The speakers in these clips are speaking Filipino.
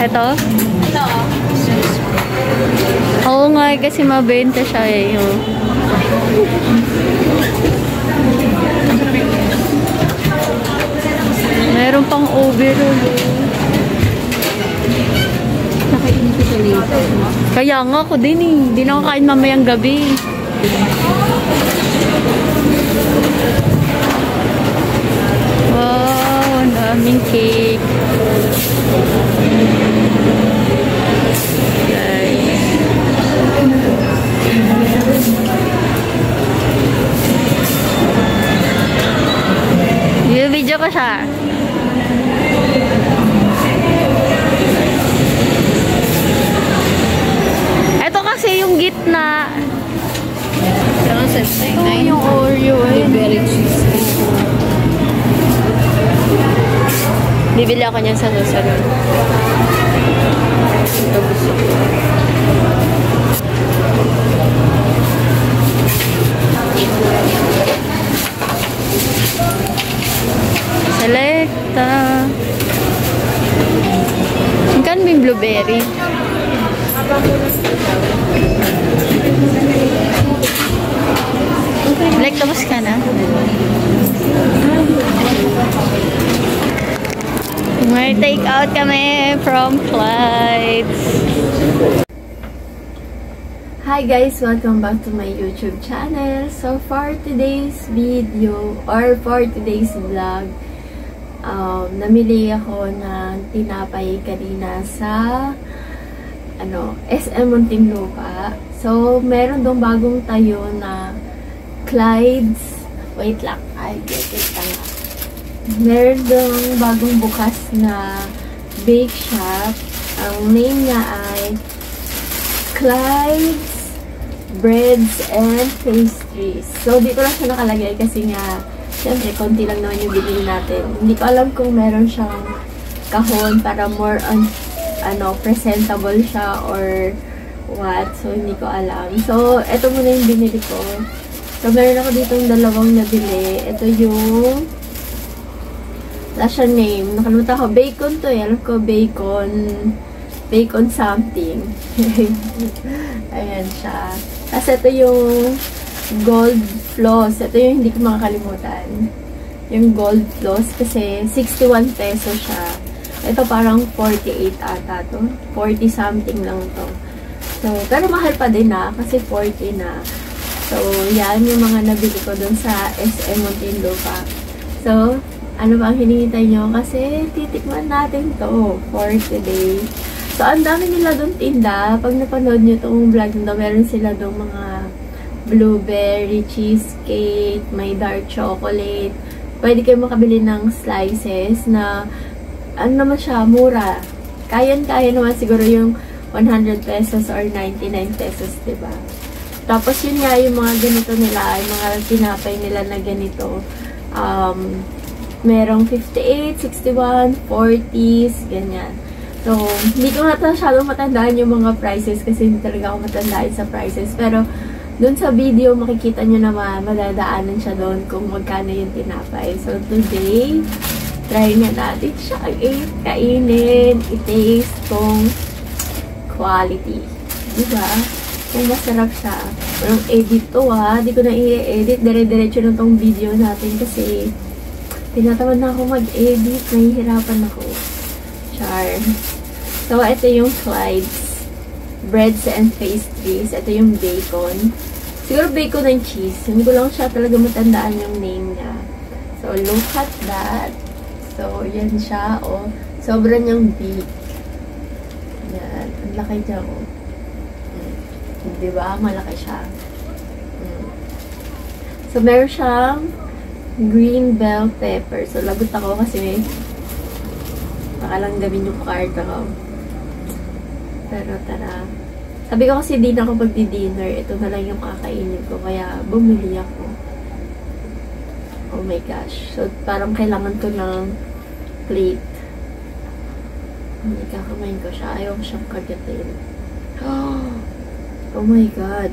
Ito? Ito. Oo nga, kasi mabenta siya eh. Oh. Meron pang overall eh. Nakainin ko siya later. Kaya nga ako din eh. Hindi na ako kain mamayang gabi. Wow, ang daming cake. Video ko siya. Ito kasi yung gitna. Ito yung Oreo. Blueberry cheese. Bibili ako niyan sa susunod. Ito gusto ko. Selecta. Magkano ba yung blueberry? Like, tapos ka na? May take out kami from Clyde's. Hi guys! Welcome back to my YouTube channel. So for today's video or for today's vlog, namili ako ng tinapay kanina sa SM Muntinlupa. So meron dong bagong tayo na Clyde's. Wait lang, I get it lang. Meron dong bagong bukas na bake shop. Ang name niya ay Clyde's Breads and Pastries. So, dito lang siya nakalagay kasi nga, syempre, konti lang naman yung bibili natin. Hindi ko alam kung meron siyang kahon para more on, presentable siya or what. So, hindi ko alam. So, ito muna yung binili ko. So, meron ako ditong dalawang nabili. Ito yung wala siya name. Nakalimutan ko. Bacon to eh. Alam ko, bacon something. Ayan siya. Tapos ito yung gold floss. Ito yung hindi ko makakalimutan. Yung gold floss kasi 61 pesos siya. Ito parang 48 ata to. 40 something lang to. So, pero mahal pa din na kasi 40 na. So, yan yung mga nabili ko dun sa SM Muntinlupa. So, ano ba ang hinihintay nyo? Kasi titikman natin to for today. So, ang dami nila doon tinda. Pag napanood nyo itong vlog nito, meron sila doon mga blueberry cheesecake, may dark chocolate. Pwede kayo makabili ng slices na, naman siya, mura. Kaya naman siguro yung 100 pesos or 99 pesos, diba? Tapos, yun nga, yung mga ganito nila, yung mga tinapay nila na ganito, merong 58, 61, 40s, ganyan. So, hindi ko masyadong matandaan yung mga prices kasi hindi talaga ako matandaan sa prices. Pero, dun sa video, makikita nyo naman, madadaanan siya doon kung magkano yung tinapay. So, today, try nga natin siya kainin, i-taste tong quality. Diba? Kung masarap siya. Walang edit to ha. Di ko na i-edit. Dire-diretso na tong video natin kasi tinatamad na ako mag-edit. Nahihirapan ako. Char. So, ito yung Clyde's Breads and Pastries. Ito yung bacon. Siguro bacon and cheese. Hindi ko lang siya talaga matandaan yung name niya. So, look at that. So, yan siya. Oh, sobrang niyang big. Yan. Ang laki niya. Oh. Diba? Malaki siya. So, meron siyang green bell pepper. So, lagot ako kasi baka lang gawin yung card ako. Pero, tara. Sabi ko kasi di na ako magdi-dinner. Ito na lang yung kakainin ko. Kaya, bumili ako. Oh my gosh. So, parang kailangan ko ng plate. Hindi kakamain ko siya. Ayaw ko siyang kagatin. Oh my God.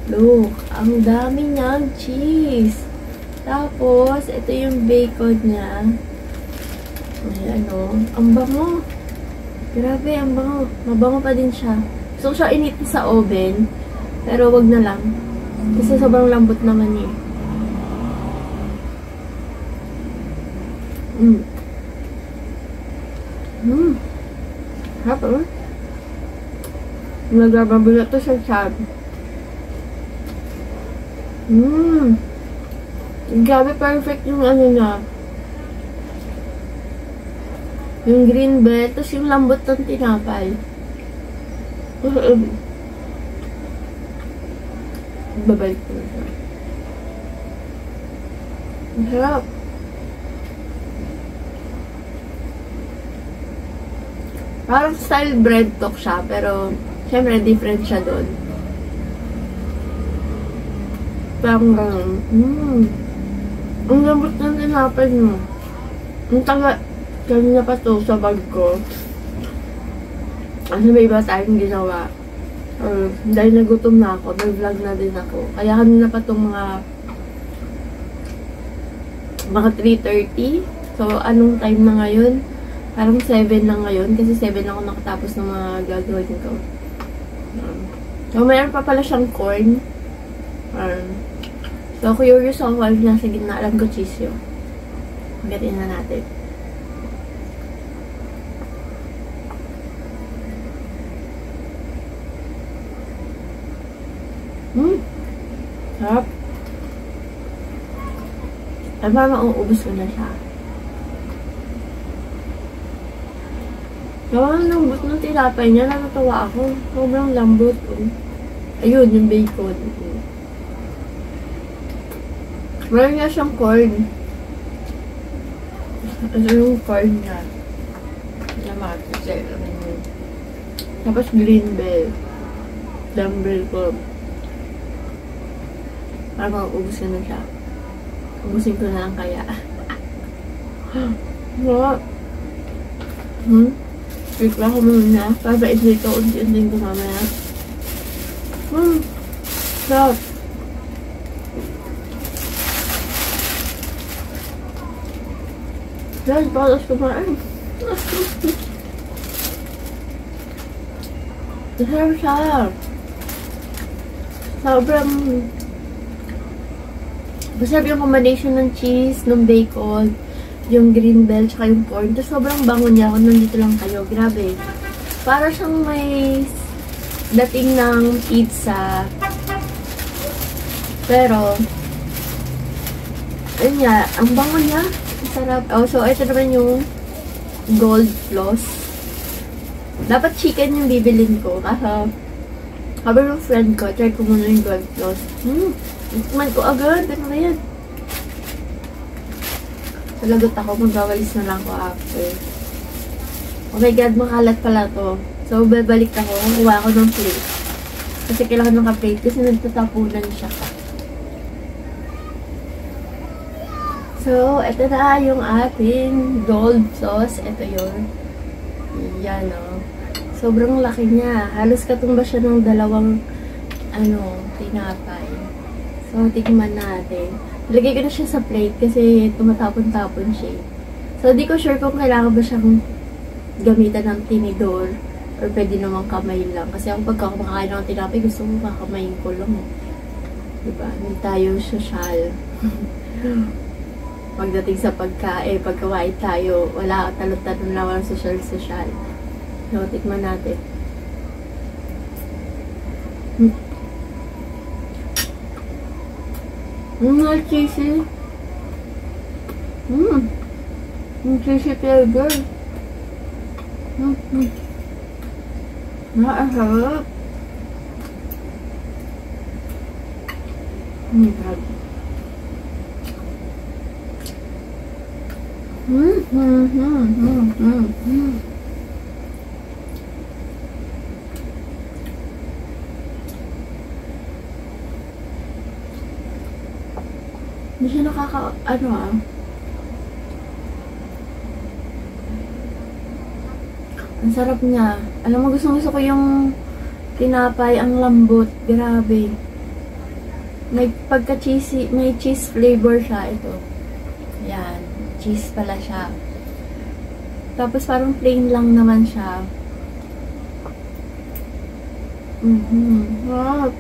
Look. Ang dami niyang cheese. Tapos, ito yung bacon niya. Ayan o. Ang bango. Grabe, ang bango. Mabango pa din siya. Gusto ko siya init sa oven. Pero wag na lang. Kasi sobrang lambot naman eh. Harap oh. Nagbababilot to sa chab. Grabe, perfect yung ano na. Yung green bell, tapos yung lambot ng tinapay. Babalik ko na siya. Ang sarap. Parang style bread talk siya, pero syempre different siya doon. Parang ang lambot ng tinapay mo. Ang taga, kanina pa to sa bag ko. Kasi may iba tayong ginawa. Dahil nagutom na ako, nag-vlog na din ako. Kaya kanina pa itong mga 3:30. So, anong time na ngayon? Parang 7 na ngayon. Kasi 7 ako nakatapos ng mga gagawin ko. So, mayroon pa pala siyang corn. So, curious ako kung nasa gitna. Alam ko cheese yun. Gatin na natin. Sarap. Ay, parang mauubos ko na siya. Sobrang lambot ng tilapay niya. Natatawa ako. Sobrang lambot. Ayun, yung bacon. Meron nga siyang corn. Ano yung corn niya? Naman. Tapos green bell. Dumbbell ko. Parang ubus na siya. Ubusin ko na lang kaya. Wait lang ko muna. Para i-play ko. Unti-unting ko mamaya. Sarap. Guys, balas kumain. Sarap siya. Sobrang masarap yung combination ng cheese, ng bacon, yung green bell, tsaka yung corn. Tapos sobrang bango niya kung nandito lang kayo. Grabe. Para siyang may dating ng pizza. Pero, ayun nga, ang bango niya. Sarap. Oh, so, ito naman yung gold floss. Dapat chicken yung bibilin ko. Kasi, habang yung friend ko, try ko muna yung gold floss. Tikman ko agad. Ano na yan? Salagot ako. Magwawalis na lang ko after. Oh my God, makalat pala to. So, babalik ako. Kuha ako ng plate. Kasi kailangan ng ka-plate kasi nagtatapunan siya. So, ito na yung ating gold sauce. Ito yun. Yan o. Sobrang laki niya. Halos katumba siya ng dalawang tinapay. So, tikman natin. Lagay ko na siya sa plate kasi tumatapon-tapon siya. So, di ko sure kung kailangan ba siyang gamitan ng tinidor or pwede namang kamay lang. Kasi ang pagkakumakain ng tinapay, gusto ko kakamayin ko lang. Diba? Hindi tayo social. Pagdating sa pagkawain tayo, wala, talot-talon lang, walang social. So, tikman natin. Cheesy. Yung cheesy flavor. Nakasarap. God. Hindi siya ang sarap niya. Alam mo, gusto ko yung tinapay, ang lambot. Grabe. May pagka-cheesy, may cheese flavor siya. Ito. Yan. Cheese pala siya. Tapos parang plain lang naman siya. Wow.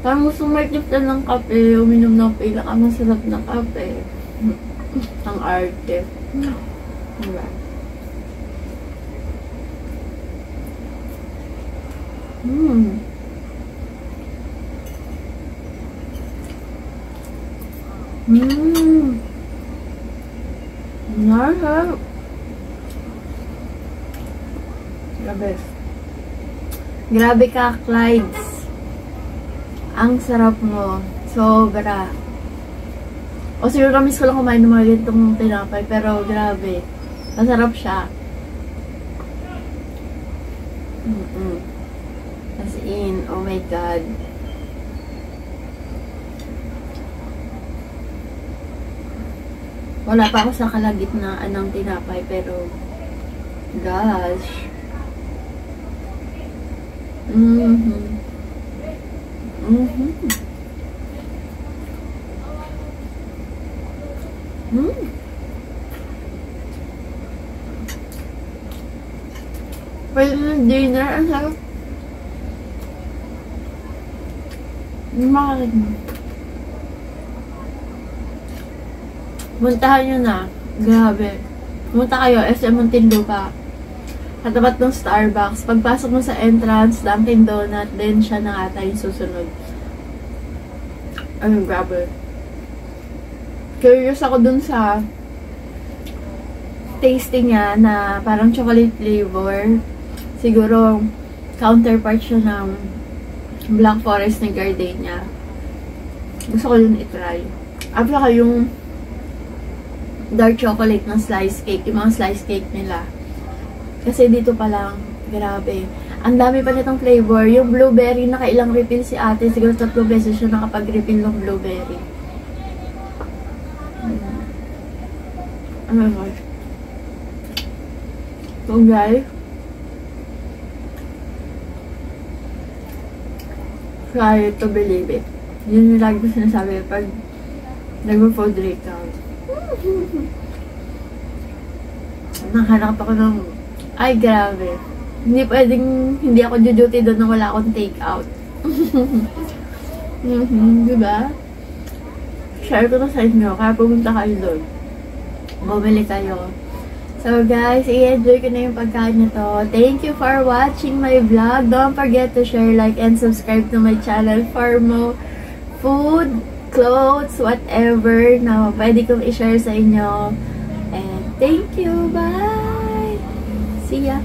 Parang gusto mag-tipla ng kape, uminom ng pinakamasarap na kape. Ang arte. Diba? Narap. Grabe. Grabe ka, Clydes. Ang sarap mo. Sobra. O siguro miss ko lang kumain ng mga ganitong tinapay, pero grabe. Masarap siya. As in, oh my God. Wala pa ako sa kalagitnaan ng tinapay, pero gosh. Pwede na dinner, ang sarap. Bakit mo? Puntahan nyo na. Grabe. Pumunta kayo, SM Muntinlupa. Katapat ng Starbucks. Pagpasok mo sa entrance, Dunkin Donut, then siya na ata yung susunod. Ano, grabe. Curious ako dun sa tasting niya na parang chocolate flavor. Siguro, counterpart siya ng Black Forest ng Gardenia. Gusto ko yun itry. At saka yung dark chocolate ng slice cake. Yung mga slice cake nila. Kasi dito pa lang, grabe. Ang dami pa nitong flavor. Yung blueberry, nakailang refill si ate. Siguro 3 beses siya nakapag-refill ng blueberry. Oh my gosh. So guys, try to believe it. Yun yung lagi ko sinasabi pag nag-food breakout. Nakahanap ako ng ay, grabe. Hindi pwedeng, hindi ako duty doon na wala akong take out. Diba? Share ko na sa inyo, kaya pumunta kayo doon. Bumili kayo. So guys, i-enjoy ko na yung pagkain nito. Thank you for watching my vlog. Don't forget to share, like, and subscribe to my channel for more food, clothes, whatever na pwede kong i-share sa inyo. And thank you. Bye! See ya!